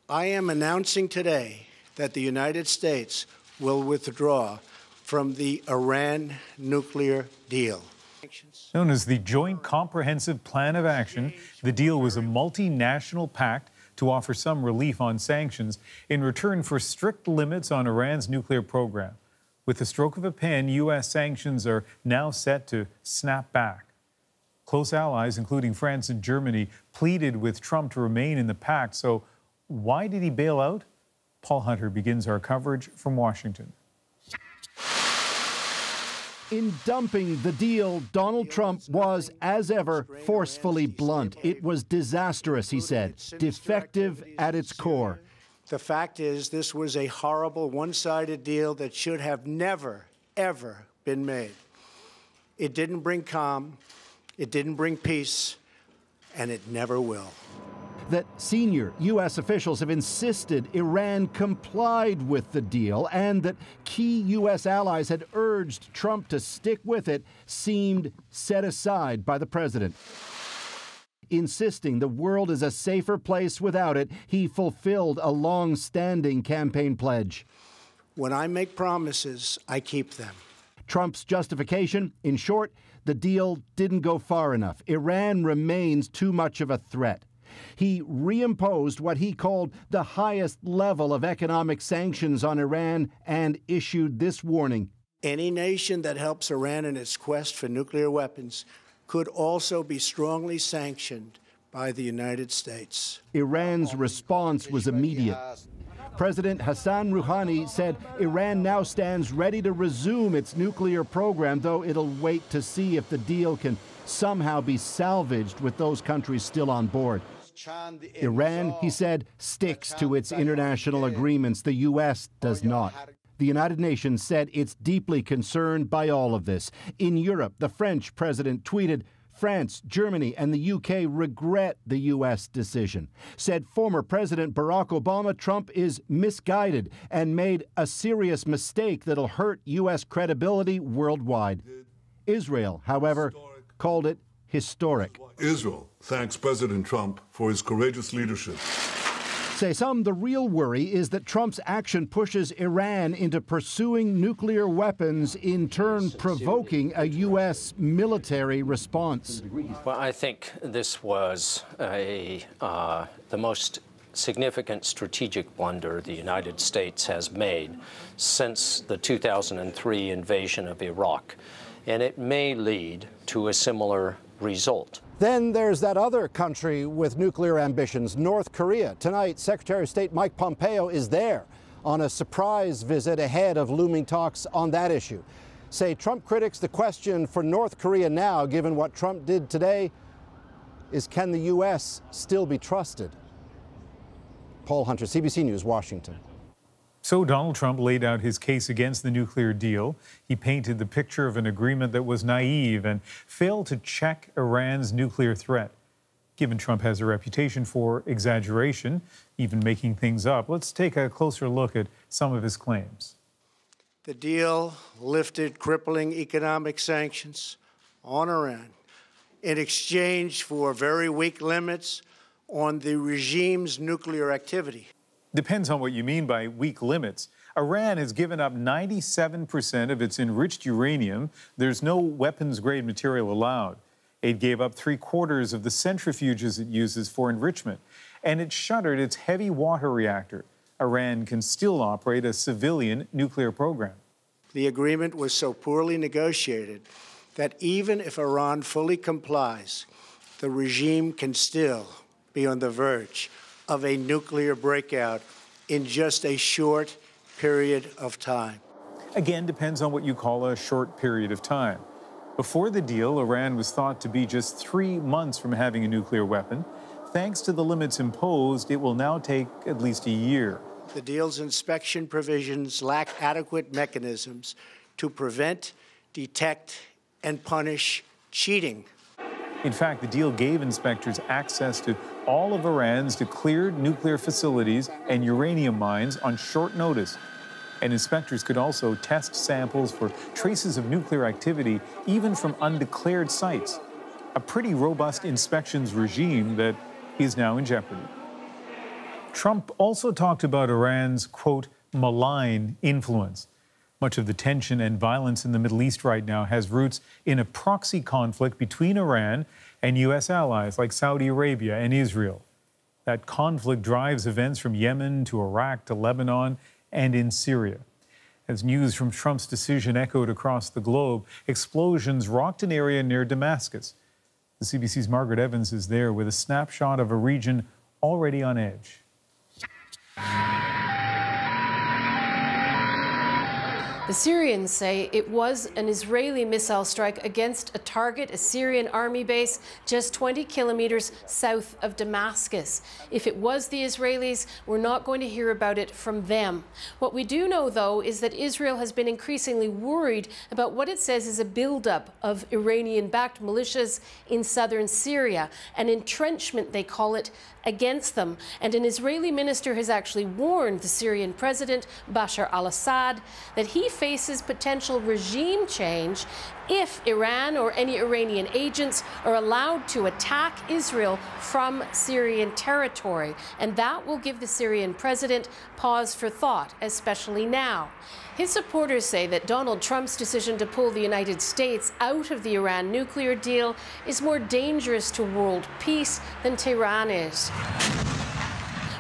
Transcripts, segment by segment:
I am announcing today that the United States will withdraw from the Iran nuclear deal. Known as the Joint Comprehensive Plan of Action, the deal was a multinational pact to offer some relief on sanctions in return for strict limits on Iran's nuclear program. With the stroke of a pen, U.S. sanctions are now set to snap back. Close allies, including France and Germany, pleaded with Trump to remain in the pact. So why did he bail out? Paul Hunter begins our coverage from Washington. In dumping the deal, Donald Trump was, as ever, forcefully blunt. It was disastrous, he said, defective at its core. The fact is, this was a horrible, one-sided deal that should have never, ever been made. It didn't bring calm, it didn't bring peace, and it never will. That senior U.S. officials have insisted Iran complied with the deal and that key U.S. allies had urged Trump to stick with it seemed set aside by the president. Insisting the world is a safer place without it, he fulfilled a long-standing campaign pledge. When I make promises, I keep them. Trump's justification, in short, the deal didn't go far enough. Iran remains too much of a threat. He reimposed what he called the highest level of economic sanctions on Iran and issued this warning. Any nation that helps Iran in its quest for nuclear weapons could also be strongly sanctioned by the United States. Iran's response was immediate. President Hassan Rouhani said Iran now stands ready to resume its nuclear program, though it'll wait to see if the deal can somehow be salvaged with those countries still on board. Iran, he said, sticks to its international agreements. The U.S. does not. The United Nations said it's deeply concerned by all of this. In Europe, the French president tweeted, France, Germany, and the UK regret the U.S. decision. Said former President Barack Obama Trump is misguided and made a serious mistake that'll hurt U.S. credibility worldwide. Israel, however, called it historic. Israel thanks President Trump for his courageous leadership. Say some, the real worry is that Trump's action pushes Iran into pursuing nuclear weapons, in turn provoking a U.S. military response. Well, I think this was the most significant strategic blunder the United States has made since the 2003 invasion of Iraq, and it may lead to a similar result. Then there's that other country with nuclear ambitions, North Korea. Tonight, Secretary of State Mike Pompeo is there on a surprise visit ahead of looming talks on that issue. Say Trump critics, the question for North Korea now, given what Trump did today, is can the U.S. still be trusted? Paul Hunter, CBC News, Washington. So Donald Trump laid out his case against the nuclear deal. He painted the picture of an agreement that was naive and failed to check Iran's nuclear threat. Given Trump has a reputation for exaggeration, even making things up, let's take a closer look at some of his claims. The deal lifted crippling economic sanctions on Iran in exchange for very weak limits on the regime's nuclear activity. Depends on what you mean by weak limits. Iran has given up 97% of its enriched uranium. There's no weapons-grade material allowed. It gave up 3/4 of the centrifuges it uses for enrichment, and it shuttered its heavy water reactor. Iran can still operate a civilian nuclear program. The agreement was so poorly negotiated that even if Iran fully complies, the regime can still be on the verge of a nuclear breakout in just a short period of time. Again, depends on what you call a short period of time. Before the deal, Iran was thought to be just 3 months from having a nuclear weapon. Thanks to the limits imposed, it will now take at least a year. The deal's inspection provisions lack adequate mechanisms to prevent, detect, and punish cheating. In fact, the deal gave inspectors access to all of Iran's declared nuclear facilities and uranium mines on short notice. And inspectors could also test samples for traces of nuclear activity, even from undeclared sites. A pretty robust inspections regime that is now in jeopardy. Trump also talked about Iran's, quote, malign influence. Much of the tension and violence in the Middle East right now has roots in a proxy conflict between Iran and U.S. allies like Saudi Arabia and Israel. That conflict drives events from Yemen to Iraq to Lebanon and in Syria. As news from Trump's decision echoed across the globe, explosions rocked an area near Damascus. The CBC's Margaret Evans is there with a snapshot of a region already on edge. The Syrians say it was an Israeli missile strike against a target, a Syrian army base, just 20 kilometers south of Damascus. If it was the Israelis, we're not going to hear about it from them. What we do know, though, is that Israel has been increasingly worried about what it says is a buildup of Iranian-backed militias in southern Syria, an entrenchment, they call it, against them. And an Israeli minister has actually warned the Syrian president, Bashar al-Assad, that he faces potential regime change if Iran or any Iranian agents are allowed to attack Israel from Syrian territory. And that will give the Syrian president pause for thought, especially now. His supporters say that Donald Trump's decision to pull the United States out of the Iran nuclear deal is more dangerous to world peace than Tehran is.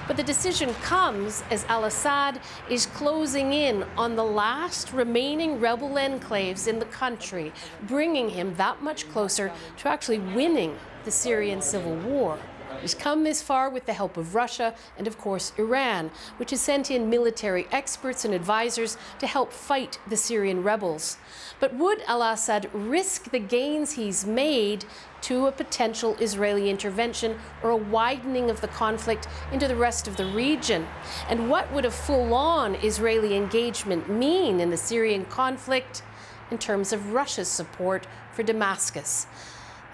But the decision comes as al-Assad is closing in on the last remaining rebel enclaves in the country, bringing him that much closer to actually winning the Syrian civil war. He's come this far with the help of Russia and, of course, Iran, which has sent in military experts and advisors to help fight the Syrian rebels. But would al-Assad risk the gains he's made to a potential Israeli intervention or a widening of the conflict into the rest of the region? And what would a full-on Israeli engagement mean in the Syrian conflict in terms of Russia's support for Damascus?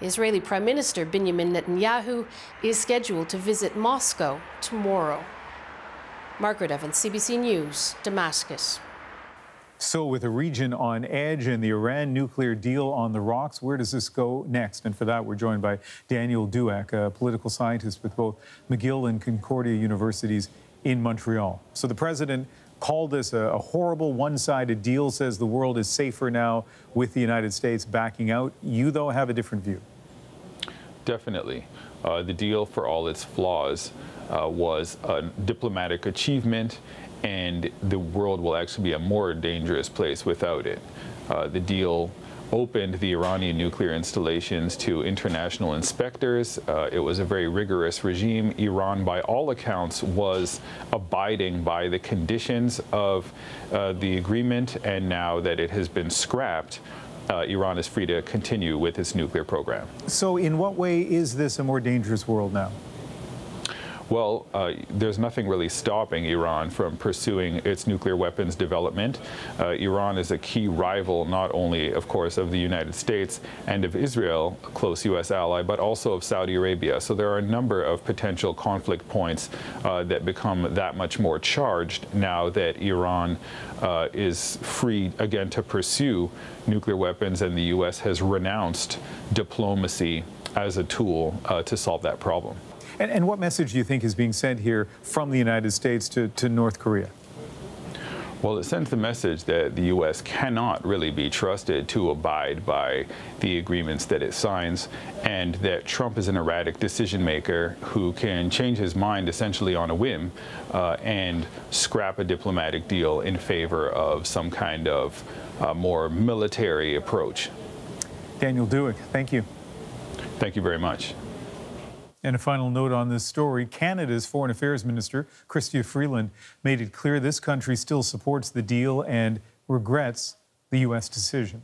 Israeli Prime Minister Benjamin Netanyahu is scheduled to visit Moscow tomorrow. Margaret Evans, CBC News, Damascus. So with a region on edge and the Iran nuclear deal on the rocks, where does this go next? And for that, we're joined by Daniel Duac, a political scientist with both McGill and Concordia Universities in Montreal. So the president called this a horrible one-sided deal, says the world is safer now with the United States backing out. You, though, have a different view. Definitely. The deal, for all its flaws, was a diplomatic achievement, and the world will actually be a more dangerous place without it. The deal opened the Iranian nuclear installations to international inspectors. It was a very rigorous regime. Iran, by all accounts, was abiding by the conditions of the agreement, and now that it has been scrapped, Iran is free to continue with its nuclear program. So in what way is this a more dangerous world now? Well, there's nothing really stopping Iran from pursuing its nuclear weapons development. Iran is a key rival, not only, of course, of the United States and of Israel, a close U.S. ally, but also of Saudi Arabia. So there are a number of potential conflict points that become that much more charged now that Iran is free, again, to pursue nuclear weapons, and the U.S. has renounced diplomacy as a tool to solve that problem. And what message do you think is being sent here from the United States to North Korea? Well, it sends the message that the U.S. cannot really be trusted to abide by the agreements that it signs, and that Trump is an erratic decision maker who can change his mind essentially on a whim and scrap a diplomatic deal in favor of some kind of more military approach. Daniel Duac, thank you. Thank you very much. And a final note on this story, Canada's Foreign Affairs Minister, Chrystia Freeland, made it clear this country still supports the deal and regrets the U.S. decision.